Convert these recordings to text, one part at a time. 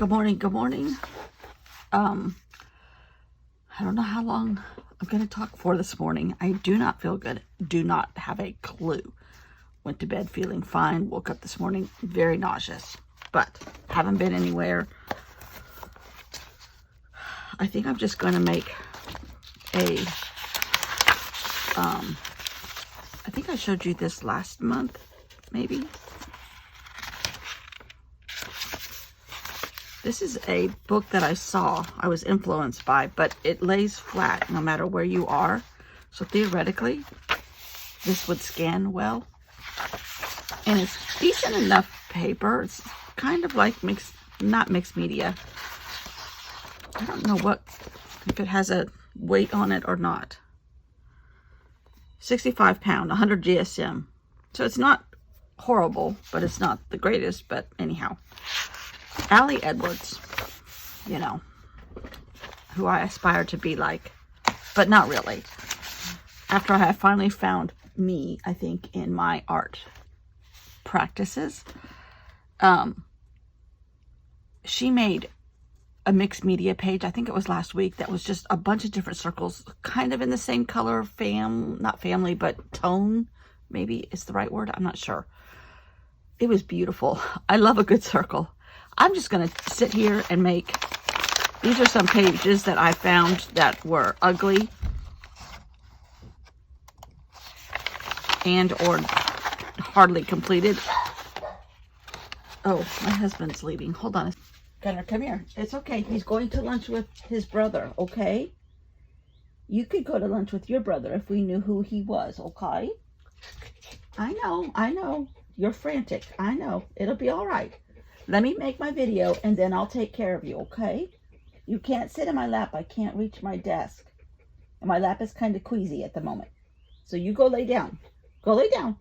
Good morning, good morning. I don't know how long I'm going to talk for this morning. I do not feel good. Do not have a clue. Went to bed feeling fine. Woke up this morning very nauseous, but haven't been anywhere. I think I'm just going to make a, I think I showed you this last month, maybe. This is a book that I saw, I was influenced by, but it lays flat no matter where you are. So theoretically, this would scan well. And it's decent enough paper. It's kind of like not mixed media. I don't know if it has a weight on it or not. 65 pound, 100 GSM. So it's not horrible, but it's not the greatest, but anyhow. Allie Edwards, you know, who I aspire to be like, but not really. After I have finally found me, I think, in my art practices, she made a mixed media page, I think it was last week, that was just a bunch of different circles, kind of in the same color, not family, but tone, maybe is the right word, I'm not sure. It was beautiful. I love a good circle. I'm just going to sit here and make, these are some pages that I found that were ugly and or hardly completed. Oh, my husband's leaving. Hold on. Gunnar, come here. It's okay. He's going to lunch with his brother, okay? You could go to lunch with your brother if we knew who he was, okay? I know. You're frantic. I know. It'll be all right. Let me make my video and then I'll take care of you, okay? You can't sit in my lap. I can't reach my desk. And my lap is kind of queasy at the moment. So you go lay down. Go lay down.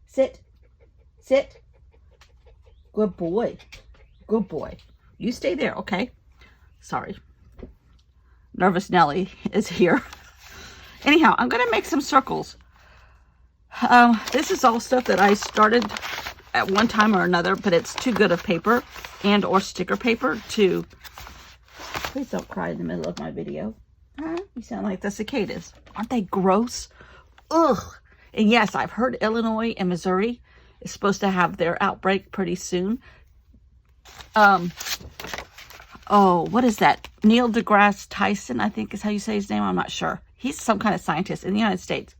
Sit. Sit. Good boy. Good boy. You stay there, okay? Sorry. Nervous Nelly is here. Anyhow, I'm going to make some circles. This is all stuff that I started at one time or another, but it's too good of paper and or sticker paper to... Please don't cry in the middle of my video. Huh? You sound like the cicadas. Aren't they gross? Ugh. And yes, I've heard Illinois and Missouri is supposed to have their outbreak pretty soon. Oh, what is that? Neil deGrasse Tyson, I think is how you say his name. I'm not sure. He's some kind of scientist in the United States.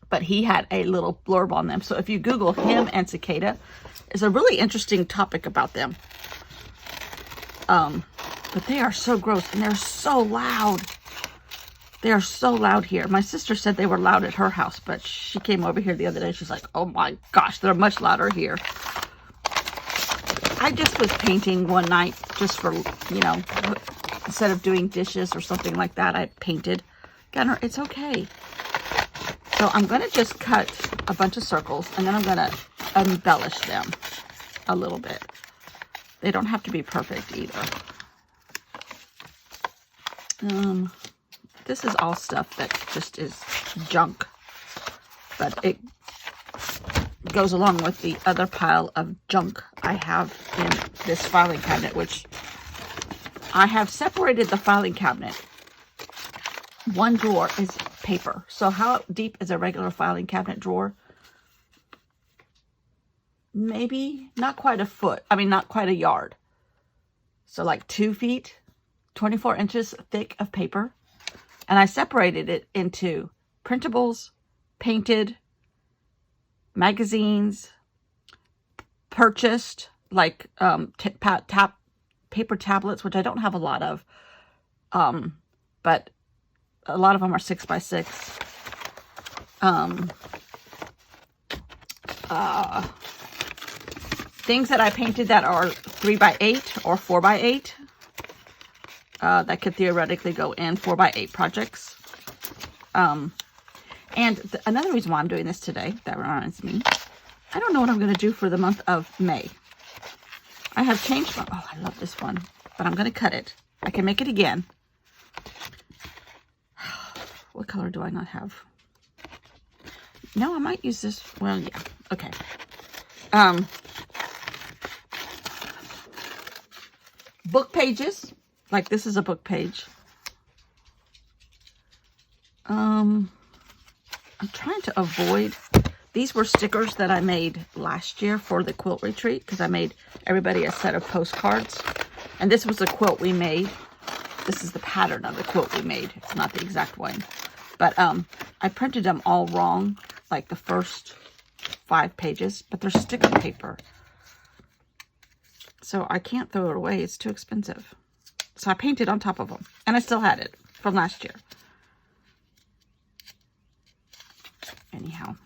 But he had a little blurb on them. So if you Google him and cicada, it's a really interesting topic about them. But they are so gross and they're so loud. They are so loud here. My sister said they were loud at her house, but she came over here the other day. She's like, oh my gosh, they're much louder here. I just was painting one night just for, you know, instead of doing dishes or something like that, I painted. Gunnar, it's okay. So I'm going to just cut a bunch of circles and then I'm going to embellish them a little bit. They don't have to be perfect either. This is all stuff that just is junk, but it goes along with the other pile of junk I have in this filing cabinet, which I have separated the filing cabinet. One drawer is paper. So how deep is a regular filing cabinet drawer? Maybe not quite a foot. I mean, not quite a yard. So like 2 feet, 24 inches thick of paper. And I separated it into printables, painted, magazines, purchased, like paper tablets, which I don't have a lot of. But a lot of them are 6x6. Things that I painted that are 3x8 or 4x8. That could theoretically go in 4x8 projects. And another reason why I'm doing this today, that reminds me, I don't know what I'm going to do for the month of May. I have changed my, oh, I love this one, but I'm going to cut it. I can make it again. What color do I not have? No, I might use this. Well, yeah. Okay. book pages. Like this is a book page. I'm trying to avoid, these were stickers that I made last year for the quilt retreat, because I made everybody a set of postcards. And this was the quilt we made. This is the pattern of the quilt we made. It's not the exact one. But I printed them all wrong, like the first 5 pages, but they're sticker paper. So I can't throw it away. It's too expensive. So I painted on top of them. And I still had it from last year. Anyhow.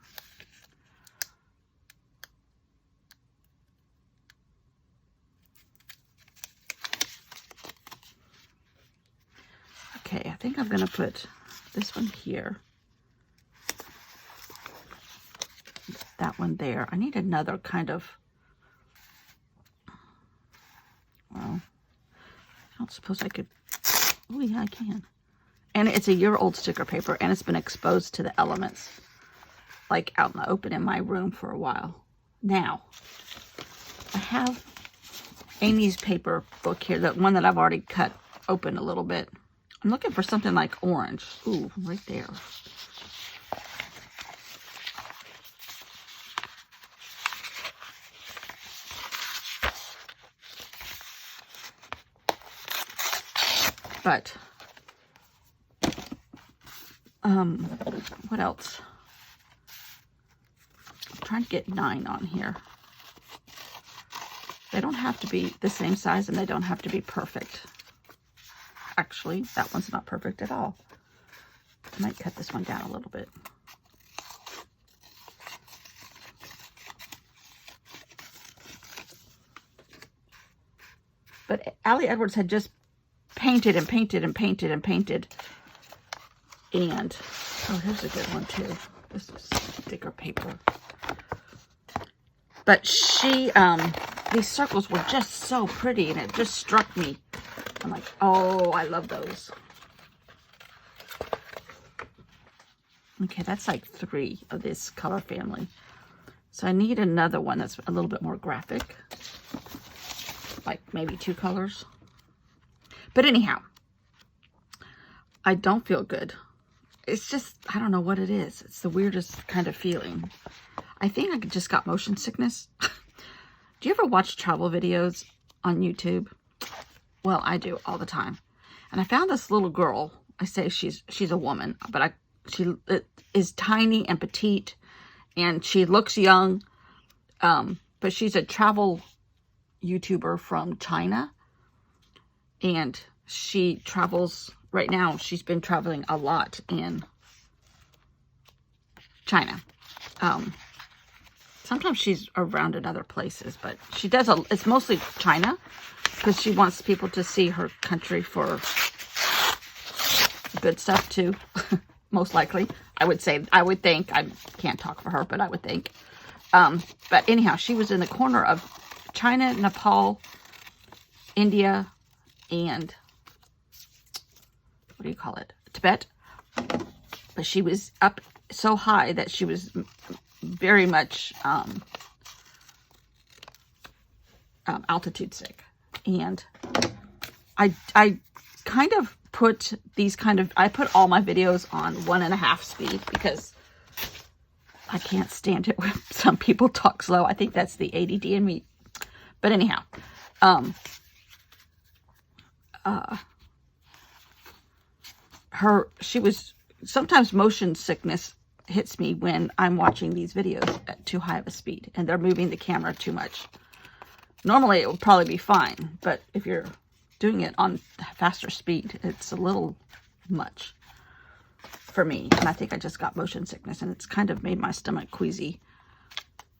Okay, I think I'm going to put this one here. That one there. I need another kind of, well, I don't suppose I could, oh yeah, I can. And it's a year-old sticker paper, and it's been exposed to the elements, like out in the open in my room for a while. Now, I have Amy's paper book here, the one that I've already cut open a little bit. I'm looking for something like orange. Ooh, right there. But, what else? I'm trying to get 9 on here. They don't have to be the same size, and they don't have to be perfect. Actually, that one's not perfect at all. I might cut this one down a little bit. But Allie Edwards had just painted and painted and painted and painted. And, oh, here's a good one too. This is sticker paper. But she, these circles were just so pretty, and it just struck me. I'm like, oh, I love those. Okay, that's like 3 of this color family. So I need another one that's a little bit more graphic. Like maybe 2 colors. But anyhow, I don't feel good. It's just, I don't know what it is. It's the weirdest kind of feeling. I think I just got motion sickness. Do you ever watch travel videos on YouTube? Well, I do all the time. And I found this little girl. I say she's a woman, but she is tiny and petite, and she looks young. But she's a travel YouTuber from China, and she travels right now. She's been traveling a lot in China. Sometimes she's around in other places, but she does it's mostly China, because she wants people to see her country for good stuff too. Most likely, I would think. I can't talk for her, but I would think. But anyhow, she was in the corner of China, Nepal, India, and what do you call it? Tibet. But she was up so high that she was very much altitude sick. And I kind of put I put all my videos on 1.5 speed, because I can't stand it when some people talk slow. I think that's the ADD in me. But anyhow, sometimes motion sickness hits me when I'm watching these videos at too high of a speed and they're moving the camera too much. Normally it would probably be fine, but if you're doing it on faster speed, it's a little much for me. And I think I just got motion sickness, and it's kind of made my stomach queasy.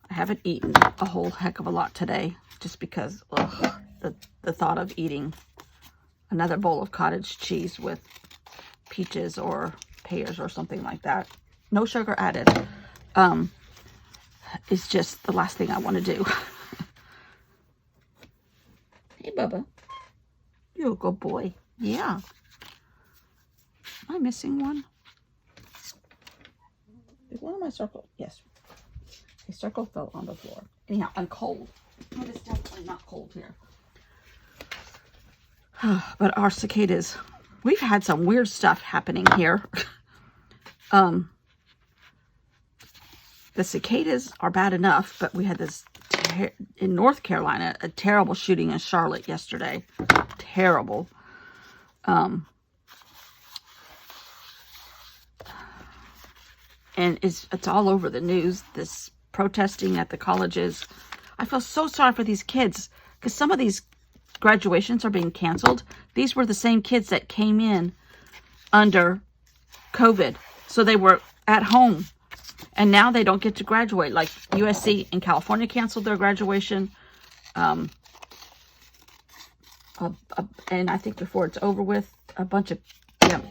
I haven't eaten a whole heck of a lot today, just because the thought of eating another bowl of cottage cheese with peaches or pears or something like that, no sugar added, is just the last thing I want to do. Hey, Bubba. You're a good boy. Yeah. Am I missing one? Is one of my circles? Yes. A circle fell on the floor. Anyhow, I'm cold. It is definitely not cold here. But our cicadas, we've had some weird stuff happening here. The cicadas are bad enough, but we had this in North Carolina, a terrible shooting in Charlotte yesterday. Terrible. And it's all over the news, this protesting at the colleges. I feel so sorry for these kids, because some of these graduations are being canceled. These were the same kids that came in under COVID. So they were at home. And now they don't get to graduate. Like USC in California canceled their graduation. And I think before it's over with, a bunch of,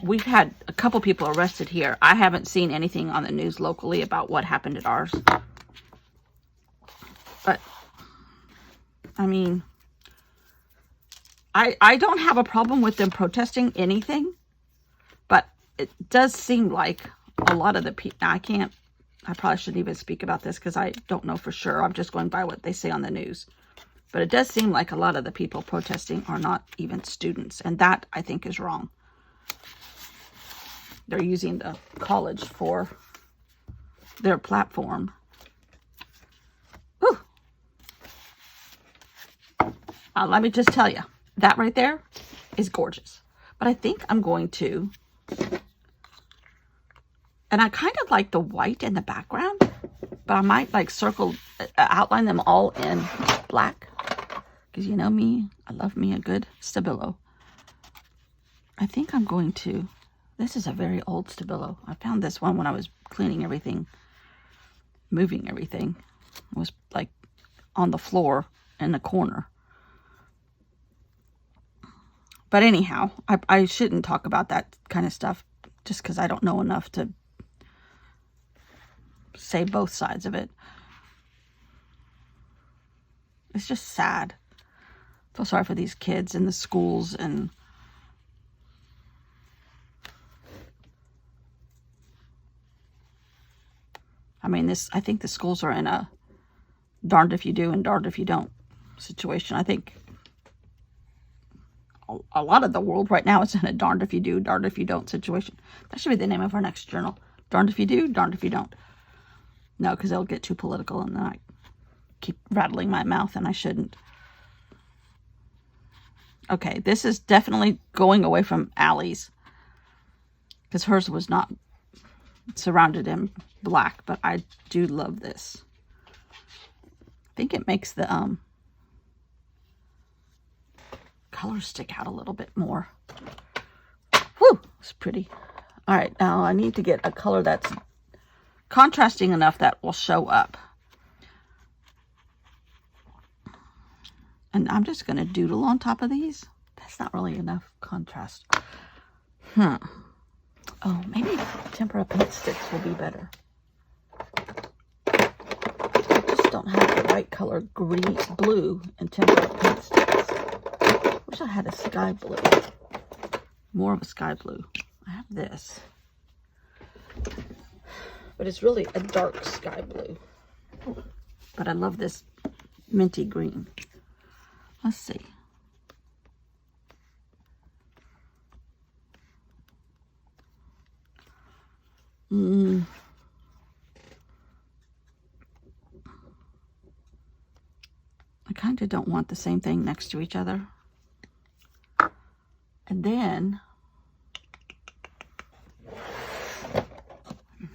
we've had a couple people arrested here. I haven't seen anything on the news locally about what happened at ours. But, I mean, I don't have a problem with them protesting anything. But it does seem like a lot of the people, I probably shouldn't even speak about this because I don't know for sure. I'm just going by what they say on the news. But it does seem like a lot of the people protesting are not even students. And that, I think, is wrong. They're using the college for their platform. Whew. Let me just tell you, that right there is gorgeous. But I think I'm going to... And I kind of like the white in the background, but I might like outline them all in black. Because you know me, I love me a good Stabilo. I think I'm going to, this is a very old Stabilo. I found this one when I was cleaning everything, moving everything. It was like on the floor in the corner. But anyhow, I shouldn't talk about that kind of stuff just because I don't know enough to say both sides of it. It's just sad. I feel sorry for these kids in the schools, and I mean, I think the schools are in a darned if you do and darned if you don't situation. I think a lot of the world right now is in a darned if you do, darned if you don't situation. That should be the name of our next journal. Darned if you do, darned if you don't. No, because it'll get too political and then I keep rattling my mouth and I shouldn't. Okay, this is definitely going away from Allie's. Because hers was not surrounded in black, but I do love this. I think it makes the color stick out a little bit more. Whew, it's pretty. All right, now I need to get a color that's contrasting enough that will show up. And I'm just going to doodle on top of these. That's not really enough contrast. Oh, maybe tempera paint sticks will be better. I just don't have the right color blue and tempera paint sticks. Wish I had a sky blue. More of a sky blue. I have this. But it's really a dark sky blue. But I love this minty green. Let's see. I kind of don't want the same thing next to each other. And then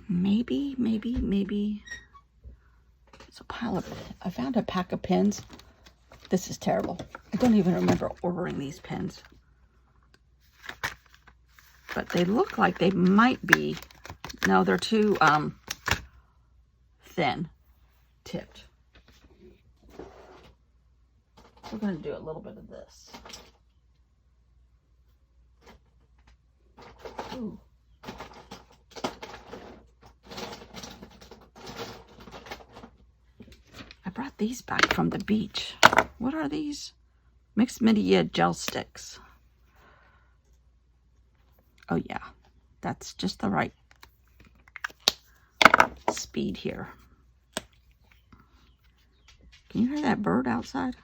maybe it's a pile of, I found a pack of pens. This is terrible. I don't even remember ordering these pens. But they look like they might be, no, they're too thin tipped. We're going to do a little bit of this. Ooh. I brought these back from the beach. What are these? Mixed media gel sticks. Oh yeah, that's just the right speed here. Can you hear that bird outside?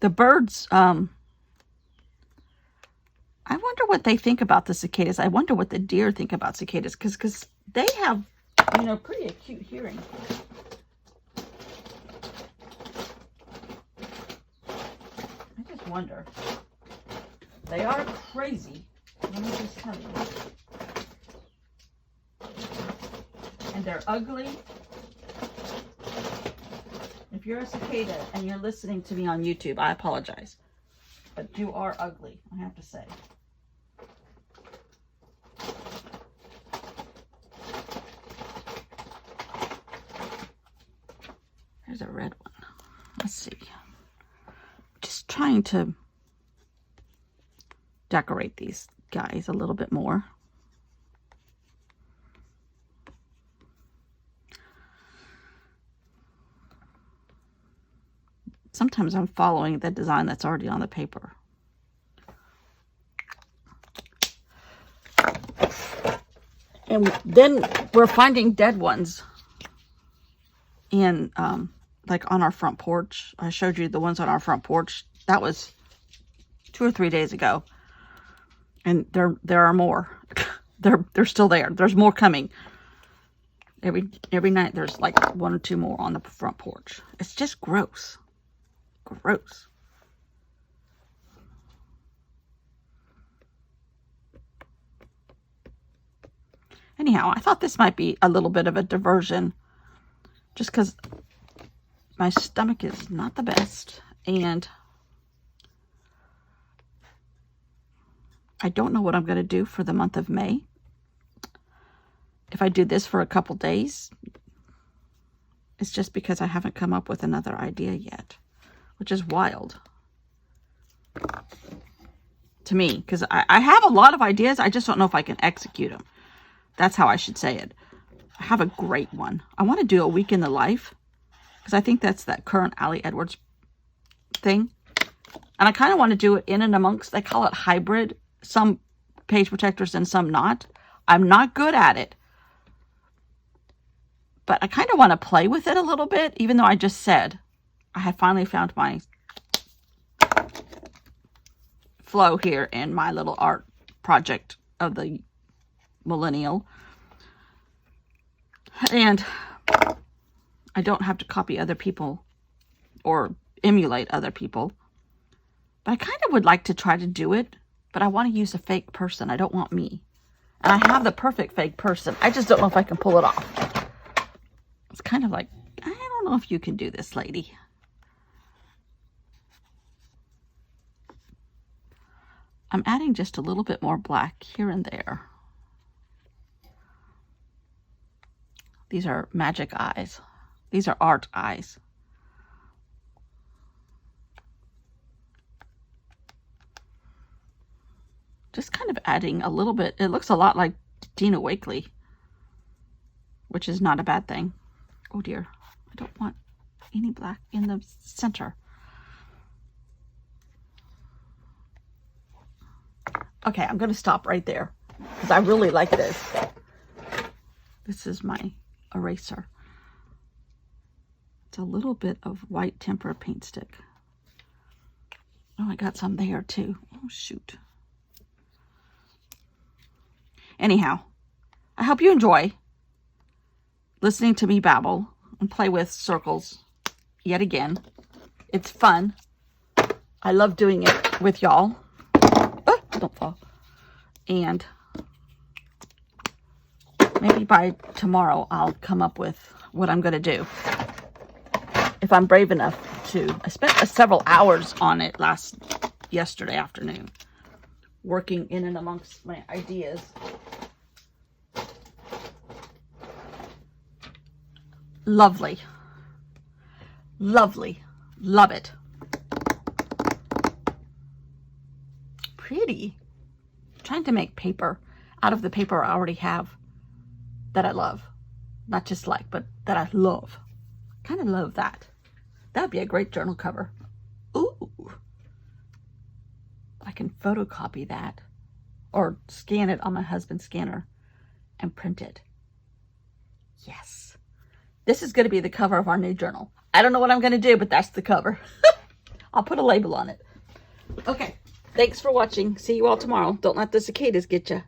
The birds, I wonder what they think about the cicadas. I wonder what the deer think about cicadas, because they have, you know, pretty acute hearing. I just wonder. They are crazy, let me just tell you. And they're ugly. If you're a cicada and you're listening to me on YouTube, I apologize. But you are ugly, I have to say. There's a red one. Let's see. Just trying to decorate these guys a little bit more. Sometimes I'm following the design that's already on the paper. And then we're finding dead ones in, like on our front porch. I showed you the ones on our front porch. That was 2 or 3 days ago. And there are more. They're still there. There's more coming. Every night there's like 1 or 2 more on the front porch. It's just gross. Gross. Anyhow, I thought this might be a little bit of a diversion, just because my stomach is not the best, and I don't know what I'm going to do for the month of May. If I do this for a couple days, it's just because I haven't come up with another idea yet, which is wild to me, because I have a lot of ideas. I just don't know if I can execute them. That's how I should say it. I have a great one. I want to do a week in the life, because I think that's that current Allie Edwards thing. And I kind of want to do it in and amongst, they call it hybrid. Some page protectors and some not. I'm not good at it. But I kind of want to play with it a little bit, even though I just said I have finally found my flow here in my little art project of the millennial. And I don't have to copy other people or emulate other people. But I kind of would like to try to do it, but I want to use a fake person. I don't want me. And I have the perfect fake person. I just don't know if I can pull it off. It's kind of like, I don't know if you can do this, lady. I'm adding just a little bit more black here and there. These are magic eyes. These are art eyes. Just kind of adding a little bit. It looks a lot like Dina Wakley, which is not a bad thing. Oh dear, I don't want any black in the center. Okay, I'm going to stop right there because I really like this. This is my eraser. It's a little bit of white tempera paint stick. Oh, I got some there too. Oh, shoot. Anyhow, I hope you enjoy listening to me babble and play with circles yet again. It's fun. I love doing it with y'all. Oh, don't fall. And maybe by tomorrow I'll come up with what I'm going to do. If I'm brave enough to. I spent several hours on it yesterday afternoon, working in and amongst my ideas. Lovely. Lovely. Love it. Pretty. I'm trying to make paper out of the paper I already have that I love. Not just like, but that I love. Kind of love that. That would be a great journal cover. Ooh. I can photocopy that or scan it on my husband's scanner and print it. Yes. This is going to be the cover of our new journal. I don't know what I'm going to do, but that's the cover. I'll put a label on it. Okay. Thanks for watching. See you all tomorrow. Don't let the cicadas get you.